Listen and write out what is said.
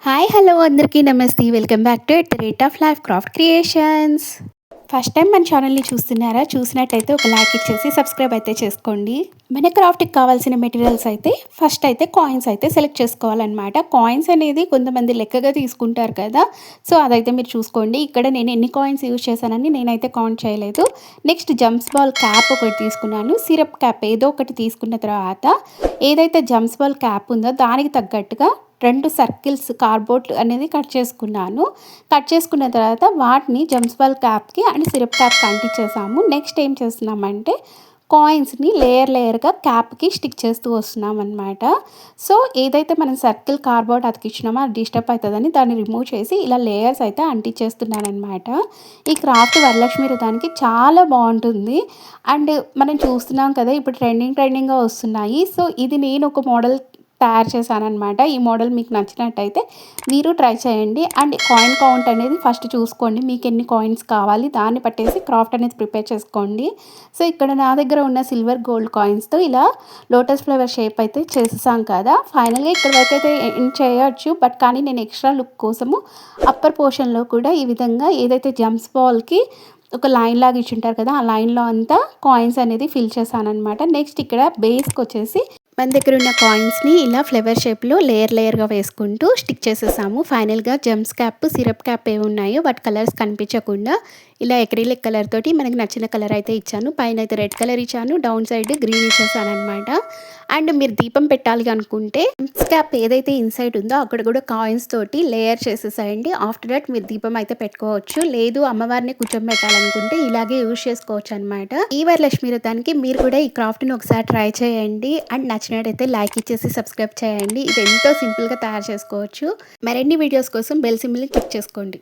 Hi hello అందరికీ నమస్తే welcome back to at the rate of life craft creations. First time మన ఛానల్ని చూస్తున్నారా? చూసినట్టయితే ఒక లైక్ ఇచ్చేసి సబ్స్క్రైబ్ అయితే చేసుకోండి. మన క్రాఫ్ట్కి కావాల్సిన మెటీరియల్స్ అయితే ఫస్ట్ అయితే కాయిన్స్ అయితే సెలెక్ట్ చేసుకోవాలన్నమాట. కాయిన్స్ అనేది కొంతమంది లెక్కగా తీసుకుంటారు కదా, సో అదైతే మీరు చూసుకోండి. ఇక్కడ నేను ఎన్ని కాయిన్స్ యూజ్ చేశానని నేనైతే కౌంట్ చేయలేదు. నెక్స్ట్ జమ్స్ బాల్ క్యాప్ ఒకటి తీసుకున్నాను. సిరప్ క్యాప్ ఏదో ఒకటి తీసుకున్న తర్వాత ఏదైతే జమ్స్ బాల్ క్యాప్ ఉందో దానికి తగ్గట్టుగా 2 సర్కిల్స్ కార్డ్‌బోర్డ్ అనేది కట్ చేసుకున్నాను. కట్ చేసుకున్న తర్వాత వాటిని జమ్స్ బాల్ క్యాప్‌కి అండ్ సిరప్ క్యాప్‌కి అంటించేసాము. నెక్స్ట్ ఏం చేస్తున్నామంటే కాయిన్స్‌ని లేయర్‌గా క్యాప్‌కి స్టిక్ చేస్తూ వస్తున్నామన్నమాట. సో ఏదైతే మనం సర్కిల్ కార్డ్‌బోర్డ్ అతికించినామో అది డిస్టర్బ్ అవుతదని దాన్ని రిమూవ్ చేసి ఇలా లేయర్స్ అయితే అంటించేస్తున్నానన్నమాట. ఈ క్రాఫ్ట్ వరలక్ష్మి వ్రతానికి చాలా బాగుంటుంది. అండ్ మనం చూస్తున్నాం కదా, ఇప్పుడు ట్రెండింగ్‌గా వస్తున్నాయి. సో ఇది నేను ఒక మోడల్ తయారు చేశాననమాట. ఈ మోడల్ మీకు నచ్చినట్టయితే మీరు ట్రై చేయండి. అండ్ కాయిన్ కౌంట్ అనేది ఫస్ట్ చూసుకోండి. మీకు ఎన్ని కాయిన్స్ కావాలి దాన్ని పట్టేసి క్రాఫ్ట్ అనేది ప్రిపేర్ చేసుకోండి. సో ఇక్కడ నా దగ్గర ఉన్న సిల్వర్ గోల్డ్ కాయిన్స్తో ఇలా లోటస్ ఫ్లవర్ షేప్ అయితే చేసేసాం కదా. ఫైనల్గా ఇక్కడ వరకు అయితే ఎండ్ చేయొచ్చు, బట్ కానీ నేను ఎక్స్ట్రా లుక్ కోసము అప్పర్ పోర్షన్లో కూడా ఈ విధంగా ఏదైతే జంప్స్ బాల్కి ఒక లైన్ లాగా ఇచ్చింటారు కదా, ఆ లైన్లో అంతా కాయిన్స్ అనేది ఫిల్ చేశానమాట. నెక్స్ట్ ఇక్కడ బేస్కి వచ్చేసి మన దగ్గర ఉన్న కాయిన్స్ని ఇలా ఫ్లవర్ షేప్లో లేయర్గా వేసుకుంటూ స్టిక్ చేసేసాము. ఫైనల్గా జమ్స్ క్యాప్ సిరప్ క్యాప్ ఏమి ఉన్నాయో వాటి కలర్స్ కనిపించకుండా ఇలా ఎక్రిలిక్ కలర్ తోటి మనకి నచ్చిన కలర్ అయితే ఇచ్చాను. పైన అయితే రెడ్ కలర్ ఇచ్చాను, డౌన్ సైడ్ గ్రీన్ ఇచ్చేసాను అనమాట. అండ్ మీరు దీపం పెట్టాలి అనుకుంటే జమ్స్ క్యాప్ ఏదైతే ఇన్సైడ్ ఉందో అక్కడ కూడా కాయిన్స్ తోటి లేయర్ చేసేసాయండి. ఆఫ్టర్ దట్ మీరు దీపం అయితే పెట్టుకోవచ్చు. లేదు అమ్మవారిని కూర్చోబెట్టాలనుకుంటే ఇలాగే యూజ్ చేసుకోవచ్చు అనమాట. ఈ వరలక్ష్మి వ్రతానికి మీరు కూడా ఈ క్రాఫ్ట్ని ఒకసారి ట్రై చేయండి. అండ్ నచ్చినట్టయితే లైక్ ఇచ్చేసి సబ్స్క్రైబ్ చేయండి. ఇది ఎంతో సింపుల్గా తయారు చేసుకోవచ్చు. మరిన్ని వీడియోస్ కోసం బెల్ సింబల్ని క్లిక్ చేసుకోండి.